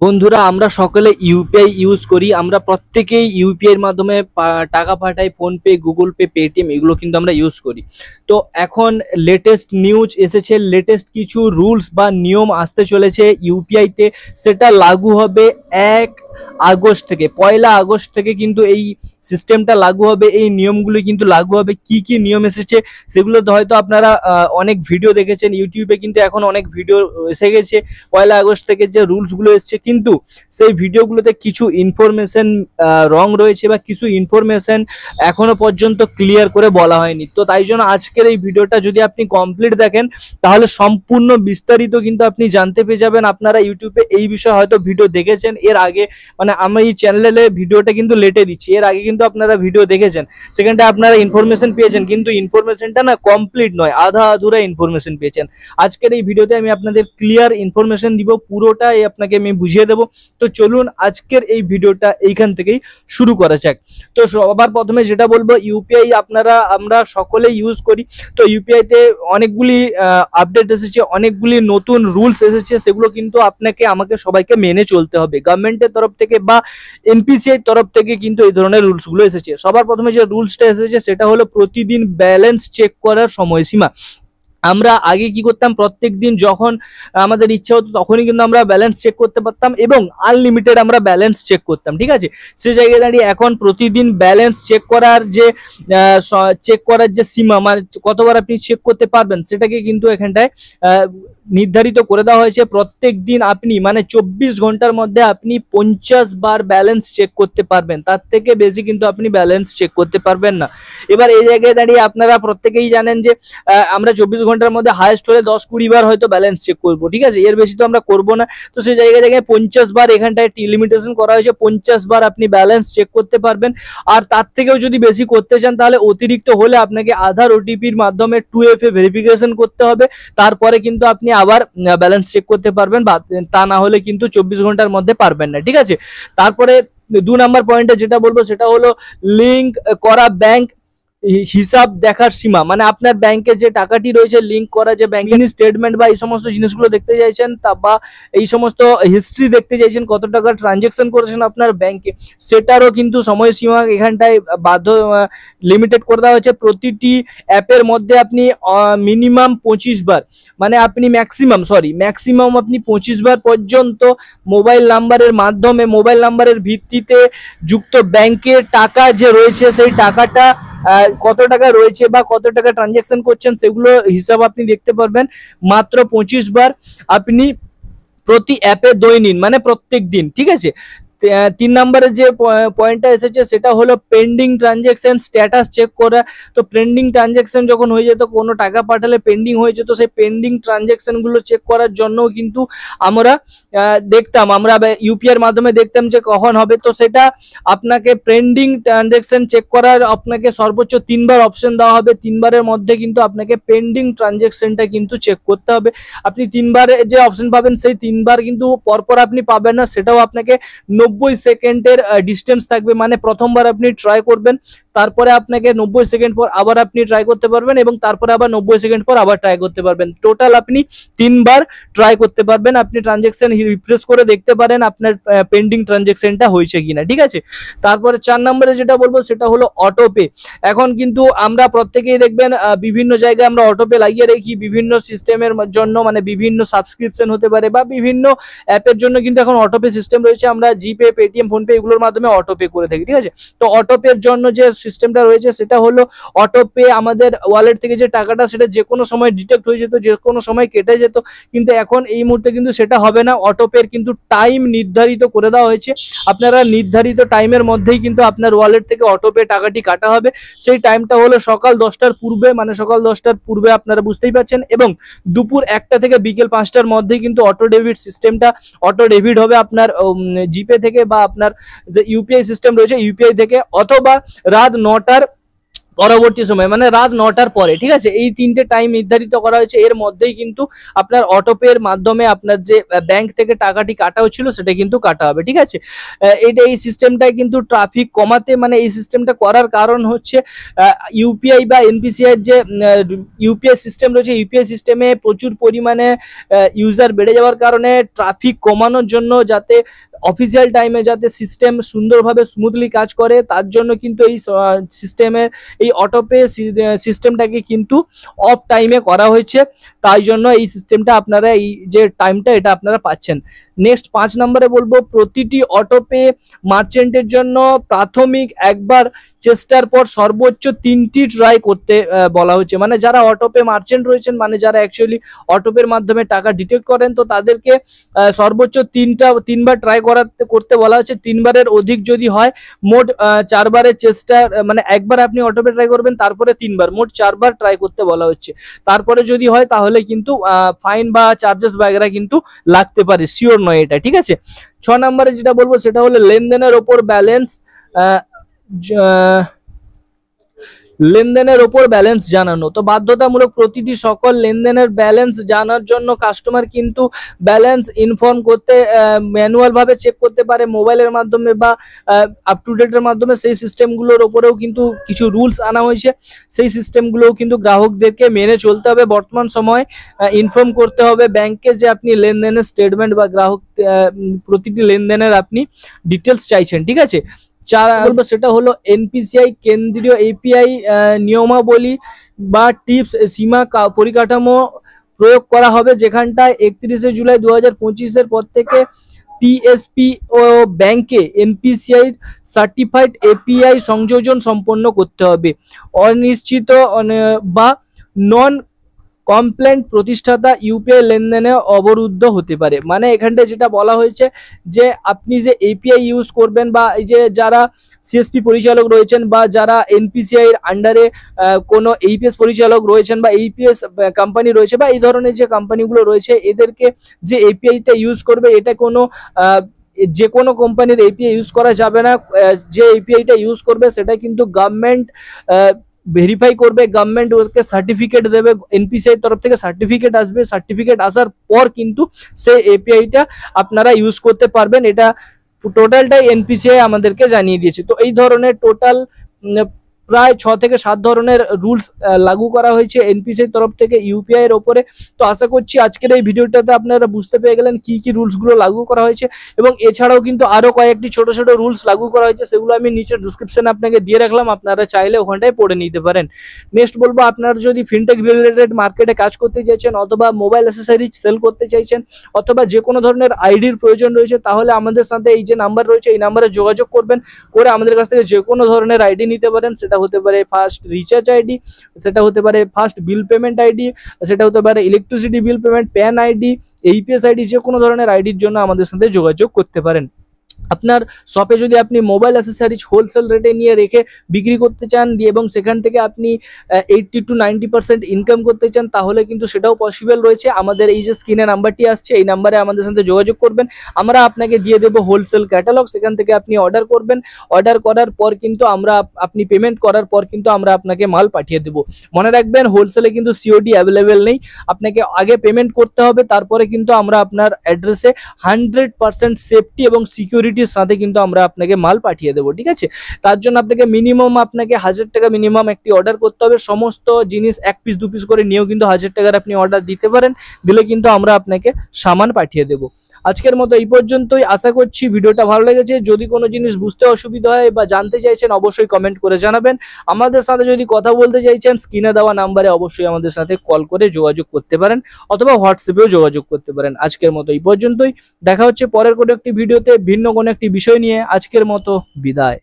বন্ধুরা, আমরা সকলে ইউপিআই ইউজ করি। আমরা প্রত্যেকেই ইউপিআই এর মাধ্যমে টাকা পাঠাই। ফোনপে, গুগল পে, পেটিএম এগুলো কিন্তু আমরা ইউজ করি। তো এখন লেটেস্ট নিউজ এসেছে, লেটেস্ট কিছু রুলস বা নিয়ম আসতে চলেছে ইউপিআইতে। সেটা লাগু হবে 1 আগস্ট থেকে, 1 আগস্ট থেকে কিন্তু এই সিস্টেমটা লাগু হবে। এই নিয়মগুলো কিন্তু লাগু হবে। কি কি নিয়ম এসেছে সেগুলো তো হয়তো আপনারা অনেক ভিডিও দেখেছেন ইউটিউবে, কিন্তু এখন অনেক ভিডিও এসে গেছে 1 আগস্ট থেকে যে রুলসগুলো এসছে। কিন্তু সেই ভিডিওগুলোতে কিছু ইনফরমেশন রং রয়েছে বা কিছু ইনফরমেশন এখনো পর্যন্ত ক্লিয়ার করে বলা হয়নি। তো তাই জন্য আজকের এই ভিডিওটা যদি আপনি কমপ্লিট দেখেন তাহলে সম্পূর্ণ বিস্তারিত কিন্তু আপনি জানতে পেরে যাবেন। আপনারা ইউটিউবে এই বিষয়ে হয়তো ভিডিও দেখেছেন এর আগে, মানে আমি এই চ্যানেলে ভিডিওটা কিন্তু লেটে দিচ্ছি, এর আগে কিন্তু আপনারা ভিডিও দেখেছেন, সেখানটা আপনারা ইনফরমেশন পেয়েছেন, কিন্তু ইনফরমেশনটা না কমপ্লিট নয়, আধা আধুরা ইনফরমেশন পেয়েছেন। আজকের এই ভিডিওতে আমি আপনাদের ক্লিয়ার ইনফরমেশন দিব, পুরোটাই আপনাকে আমি বুঝিয়ে দেবো। তো চলুন আজকের এই ভিডিওটা এইখান থেকেই শুরু করা যাক। তো সবার প্রথমে যেটা বলবো, ইউপিআই আমরা সকলেই ইউজ করি। তো ইউপিআইতে অনেকগুলি আপডেট এসেছে, অনেকগুলি নতুন রুলস এসেছে, সেগুলো কিন্তু আপনাকে আমাকে সবাইকে মেনে চলতে হবে। গভর্নমেন্টের তরফ থেকে বা এনপিসিআই তরফ থেকে কিন্তু এই ধরনের রুলসগুলো এসেছে। সবার প্রথমে যে রুলসটা এসেছে সেটা হলো প্রতিদিন ব্যালেন্স চেক করার সময়সীমা। আমরা আগে কি করতাম, প্রত্যেক দিন যখন আমাদের ইচ্ছা হতো তখনই কিন্তু আমরা ব্যালেন্স চেক করতে পারতাম এবং আনলিমিটেড আমরা ব্যালেন্স চেক করতাম, ঠিক আছে। সে জায়গায় দাঁড়িয়ে এখন প্রতিদিন ব্যালেন্স চেক করার যে সীমা, মানে কতবার আপনি চেক করতে পারবেন, সেটাকে কিন্তু এখানটায় নির্ধারিত করে দেওয়া হয়েছে। প্রত্যেক দিন আপনি মানে 24 ঘন্টার মধ্যে আপনি 50 বার ব্যালেন্স চেক করতে পারবেন, তার থেকে বেশি কিন্তু আপনি ব্যালেন্স চেক করতে পারবেন না। এবার এই জায়গায় দাঁড়িয়ে আপনারা প্রত্যেকেই জানেন যে আমরা 24 ঘন্টার মধ্যে হায়েস্ট হলে 10-20 বার হয়তো ব্যালেন্স চেক করবো, ঠিক আছে, এর বেশি তো আমরা করবো না। তো সেই জায়গায় 50 বার এখানটায় লিমিটেশন করা হয়েছে, 50 বার আপনি ব্যালেন্স চেক করতে পারবেন। আর তার থেকেও যদি বেশি করতে চান তাহলে অতিরিক্ত হলে আপনাকে আধার ওটিপির মাধ্যমে 2FA ভেরিফিকেশন করতে হবে, তারপরে কিন্তু আপনি আবার ব্যালেন্স চেক করতে পারবেন, বা তা না হলে কিন্তু 24 ঘন্টার মধ্যে পারবেন না, ঠিক আছে। তারপরে 2 নম্বর পয়েন্টে যেটা বলবো সেটা হলো লিঙ্ক করা ব্যাংক হিসাব দেখার সীমা। মানে আপনার ব্যাংকে যে টাকাটি রয়েছে, লিঙ্ক করা যে ব্যাংকিং স্টেটমেন্ট বা এই সমস্ত জিনিসগুলো দেখতে চাইছেন, তা বা এই সমস্ত হিস্ট্রি দেখতে চাইছেন, কত টাকা ট্রানজেকশন করেছেন আপনার ব্যাংকে, সেটারও কিন্তু সময়সীমা এখানটায় লিমিটেড করে দেওয়া হয়েছে। প্রতিটি অ্যাপের মধ্যে আপনি মিনিমাম 25 বার, মানে আপনি ম্যাক্সিমাম আপনি 25 বার পর্যন্ত মোবাইল নাম্বারের মাধ্যমে, মোবাইল নাম্বারের ভিত্তিতে যুক্ত ব্যাংকের টাকা যে রয়েছে সেই টাকাটা কত টাকা রয়েছে বা কত টাকা ট্রানজেকশন করছেন সেগুলো হিসাব আপনি দেখতে পারবেন মাত্র 25 বার আপনি প্রতি অ্যাপে দৈনিক, মানে প্রত্যেক দিন, ঠিক আছে। 3 নম্বরে যে পয়েন্টটা এসেছে সেটা হলো পেন্ডিং ট্রানজেকশন স্ট্যাটাস চেক করা। তো পেন্ডিং ট্রানজেকশন যখন হয়ে যেত, কোনো টাকা পাঠালে পেন্ডিং হয়ে যেত, সেই পেন্ডিং ট্রানজেকশনগুলো চেক করার জন্য কিন্তু আমরা আমরা ইউপিআই এর মাধ্যমে দেখতাম যে কখন হবে। তো সেটা আপনাকে পেন্ডিং ট্রানজেকশন চেক করার আপনাকে সর্বোচ্চ 3 বার অপশন দেওয়া হবে। 3 বারের মধ্যে কিন্তু আপনাকে পেন্ডিং ট্রানজেকশনটা কিন্তু চেক করতে হবে। আপনি 3 বারে যে অপশন পাবেন সেই 3 বার কিন্তু পরপর আপনি পাবেন না, সেটাও আপনাকে 90 সেকেন্ডের ডিস্টেন্স থাকবে। মানে প্রথমবার আপনি ট্রাই করবেন, তারপরে আপনাকে 90 সেকেন্ড পর আবার আপনি ট্রাই করতে পারবেন, এবং তারপরে আবার 90 সেকেন্ড পর আবার ট্রাই করতে পারবেন। টোটাল আপনি 3 বার ট্রাই করতে পারবেন। আপনি ট্রানজেকশন রিফ্রেশ করে দেখতে পারেন আপনার পেন্ডিং ট্রানজেকশনটা হয়েছে কিনা, ঠিক আছে। তারপরে 4 নম্বরে যেটা বলবো সেটা হলো অটোপে। এখন কিন্তু আমরা প্রত্যেকেই দেখবেন বিভিন্ন জায়গায় আমরা অটোপে লাগিয়ে রেখি বিভিন্ন সিস্টেমের জন্য, মানে বিভিন্ন সাবস্ক্রিপশন হতে পারে বা বিভিন্ন অ্যাপের জন্য কিন্তু এখন অটোপে সিস্টেম রয়েছে। আমরা জিপে, পেটিএম, ফোনপে এগুলোর মাধ্যমে অটোপে করে থাকি, ঠিক আছে। তো অটোপের জন্য যে সিস্টেমটা রয়েছে সেটা হলো অটোপে আমাদের ওয়ালেট থেকে যে টাকাটা সেটা যে কোনো সময় ডিটেক্ট হয়ে যেত, যে কোনো সময় কেটে যেত, কিন্তু এখন এই মুহূর্তে কিন্তু সেটা হবে না। অটোপের কিন্তু টাইম নির্ধারিত করে দেওয়া হয়েছে, আপনারা নির্ধারিত টাইমের মধ্যেই কিন্তু আপনার ওয়ালেট থেকে অটোপে টাকাটি কাটা হবে। সেই টাইমটা হলো সকাল 10টার পূর্বে, মানে সকাল 10টার পূর্বে আপনারা বুঝতেই পারছেন, এবং দুপুর 1টা থেকে বিকেল 5টার মধ্যেই কিন্তু অটো ডেবিট সিস্টেমটা অটো ডেবিট হবে আপনার জিপে থেকে বা আপনার যে ইউপিআই সিস্টেম রয়েছে ইউপিআই থেকে, অথবা রাত 9টার পরবর্তী সময় মানে রাত 9টার পরে, ঠিক আছে, এই 3টে টাইম নির্ধারিত করা হয়েছে। এর মধ্যেই কিন্তু আপনার অটোপের মাধ্যমে আপনার যে ব্যাংক থেকে টাকাটি কাটা হচ্ছিল সেটা কিন্তু কাটা হবে, ঠিক আছে। এই সিস্টেমটাই কিন্তু ট্রাফিক কমাতে, মানে এই সিস্টেমটা করার কারণ হচ্ছে ইউপিআই বা এনপিসিআই যে ইউপিআই সিস্টেম রয়েছে, ইউপিআই সিস্টেমে প্রচুর পরিমাণে ইউজার বেড়ে যাওয়ার কারণে ট্রাফিক কমানোর জন্য, যাতে অফিসিয়াল টাইমে যাতে সিস্টেম সুন্দরভাবে স্মুথলি কাজ করে, তার জন্য কিন্তু এই সিস্টেমের এই অটোপে সিস্টেমটাকে কিন্তু অফ টাইমে করা হয়েছে। তাই জন্য এই সিস্টেমটা আপনারা, এই যে টাইমটা এটা আপনারা পাচ্ছেন। নেক্সট 5 নম্বরে বলবো, প্রতিটি অটোপে মার্চেন্টের জন্য প্রাথমিক একবার চেষ্টার পর সর্বোচ্চ 3টি ট্রাই করতে বলা হচ্ছে। মানে যারা অটোপে মার্চেন্ট রয়েছেন, মানে যারা অ্যাকচুয়ালি অটোপের মাধ্যমে টাকা ডিটেক্ট করেন, তো তাদেরকে সর্বোচ্চ 3বার ট্রাই করতে বলা হচ্ছে। 3বারের অধিক যদি হয়, মোট 4বারের চেষ্টা, মানে একবার আপনি অটোপে ট্রাই করবেন, তারপরে 3বার, মোট 4বার ট্রাই করতে বলা হচ্ছে। তারপরে যদি হয় তাহলে কিন্তু ফাইন বা চার্জেস বাগেরা কিন্তু লাগতে পারে, শিওর নয় এটা, ঠিক আছে। 6 নম্বরে যেটা বলবো সেটা হলো লেনদেনের ওপর ব্যালেন্স, লেনদেনের ওপর ব্যালেন্স জানানো। তো বাধ্যতামূলক প্রতিটি সকল লেনদেনের ব্যালেন্স জানার জন্য কাস্টমার কিন্তু ব্যালেন্স ইনফর্ম করতে ম্যানুয়াল ভাবে চেক করতে পারে মোবাইলের মাধ্যমে বা আপ টু ডেটের মাধ্যমে। সেই সিস্টেমগুলোর ওপরেও কিন্তু কিছু রুলস আনা হয়েছে, সেই সিস্টেমগুলোও কিন্তু গ্রাহকদেরকে মেনে চলতে হবে। বর্তমান সময়ে ইনফর্ম করতে হবে ব্যাংকে যে আপনি লেনদেনের স্টেটমেন্ট বা গ্রাহক প্রতিটি লেনদেনের আপনি ডিটেলস চাইছেন, ঠিক আছে। 4 বলবো সেটা হলো এনপিসিআই কেন্দ্রীয় এপিআই নিয়মাবলী বা টিপস সীমা পরিকাঠামো প্রয়োগ করা হবে, যেখানটায় 31শে জুলাই 2025-এর পর থেকে পিএসপি ও ব্যাংকে এনপিসিআই সার্টিফাইড এপিআই সংযোজন সম্পন্ন করতে হবে। অনিশ্চিত বা নন কমপ্লেন্ট প্রতিষ্ঠাতা ইউপিআই লেনদেনে অবরুদ্ধ হতে পারে। মানে এখানটায় যেটা বলা হয়েছে যে আপনি যে এপিআই ইউজ করবেন, বা এই যে যারা সিএসপি পরিচালক রয়েছেন, বা যারা এনপিসিআই এর আন্ডারে কোনো এইপিএস পরিচালক রয়েছেন, বা এইপিএস কোম্পানি রয়েছে, বা এই ধরনের যে কোম্পানিগুলো রয়েছে, এদেরকে যে এপিআইটা ইউজ করবে, এটা কোনো যে কোনো কোম্পানির এপিআই ইউজ করা যাবে না। যে এপিআইটা ইউজ করবে সেটা কিন্তু গভর্নমেন্ট ভেরিফাই করবে, গভর্নমেন্ট ওকে সার্টিফিকেট দেবে, এনপিসিআই তরফ থেকে সার্টিফিকেট আসবে, সার্টিফিকেট আসার পর কিন্তু সেই এপিআইটা আপনারা ইউজ করতে পারবেন। এটা টোটালটাই এনপিসিআই আমাদেরকে জানিয়ে দিয়েছে। তো এই ধরনের টোটাল প্রায় 6 থেকে 7 ধরনের রুলস লাগু করা হয়েছে এনপিসিআই তরফ থেকে ইউপিআই এর ওপরে। তো আশা করছি আজকের এই ভিডিওটাতে আপনারা বুঝতে পেরে গেলেন কি কি রুলসগুলো লাগু করা হয়েছে, এবং এছাড়াও কিন্তু আরো কয়েকটি ছোট ছোট রুলস লাগু করা হয়েছে, সেগুলো আমি নিচের ডিসক্রিপশনে আপনাকে দিয়ে রাখলাম, আপনারা চাইলে ওখানটায় পড়ে নিতে পারেন। নেক্সট বলবো, আপনারা যদি ফিনটেক রিলেটেড মার্কেটে কাজ করতে চাইছেন, অথবা মোবাইল অ্যাসেসরিজ সেল করতে চাইছেন, অথবা যে কোনো ধরনের আইডির প্রয়োজন রয়েছে, তাহলে আমাদের সাথে এই যে নাম্বার রয়েছে এই নাম্বারে যোগাযোগ করবেন, করে আমাদের কাছ থেকে যে কোনো ধরনের আইডি নিতে পারেন। সেটা হতে পারে ফার্স্ট রিচার্জ আইডি, সেটা হতে পারে ফার্স্ট বিল পেমেন্ট আইডি, সেটা হতে পারে electricity bill payment, pan ID, AEPS ID, যে কোনো ধরনের আইডির জন্য আমাদের সাথে যোগাযোগ করতে পারেন। আপনার শপে যদি আপনি মোবাইল অ্যাসেসরিজ হোলসেল রেটে নিয়ে রেখে বিক্রি করতে চান, এবং সেখান থেকে আপনি 80 to 90% ইনকাম করতে চান, তাহলে কিন্তু সেটাও পসিবল রয়েছে। আমাদের এই যে স্ক্রিনে নাম্বারটি আসছে, এই নাম্বারে আমাদের সাথে যোগাযোগ করবেন, আমরা আপনাকে দিয়ে দেবো হোলসেল ক্যাটালগ, সেখান থেকে আপনি অর্ডার করবেন। অর্ডার করার পর কিন্তু আপনি পেমেন্ট করার পর কিন্তু আমরা আপনাকে মাল পাঠিয়ে দেবো। মনে রাখবেন, হোলসেলে কিন্তু সিওডি অ্যাভেলেবেল নেই, আপনাকে আগে পেমেন্ট করতে হবে, তারপরে কিন্তু আমরা আপনার অ্যাড্রেসে 100% সেফটি এবং সিকিউরিটির সাথে কিন্তু আমরা আপনাকে মাল পাঠিয়ে দেবো, ঠিক আছে। তার জন্য আপনাকে মিনিমাম 1000 টাকা মিনিমাম একটি অর্ডার করতে হবে। সমস্ত জিনিস 1 পিস 2 পিস করে নিয়েও কিন্তু 1000 টাকার আপনি অর্ডার দিতে পারেন, দিলে কিন্তু আমরা আপনাকে সামান পাঠিয়ে দেবো। আজকের মতো এই পর্যন্তই, আশা করছি ভিডিওটা ভালো লেগেছে। যদি কোনো জিনিস বুঝতে অসুবিধা হয় বা জানতে চাইছেন, অবশ্যই কমেন্ট করে জানাবেন। আমাদের সাথে যদি কথা বলতে চাইছেন, স্ক্রিনে দেওয়া নাম্বারে অবশ্যই আমাদের সাথে কল করে যোগাযোগ করতে পারেন, অথবা হোয়াটসঅ্যাপেও যোগাযোগ করতে পারেন। আজকের মতো এই পর্যন্তই, দেখা হচ্ছে পরের কোনো একটি ভিডিওতে ভিন্ন কোনো একটি বিষয় নিয়ে। আজকের মতো বিদায়।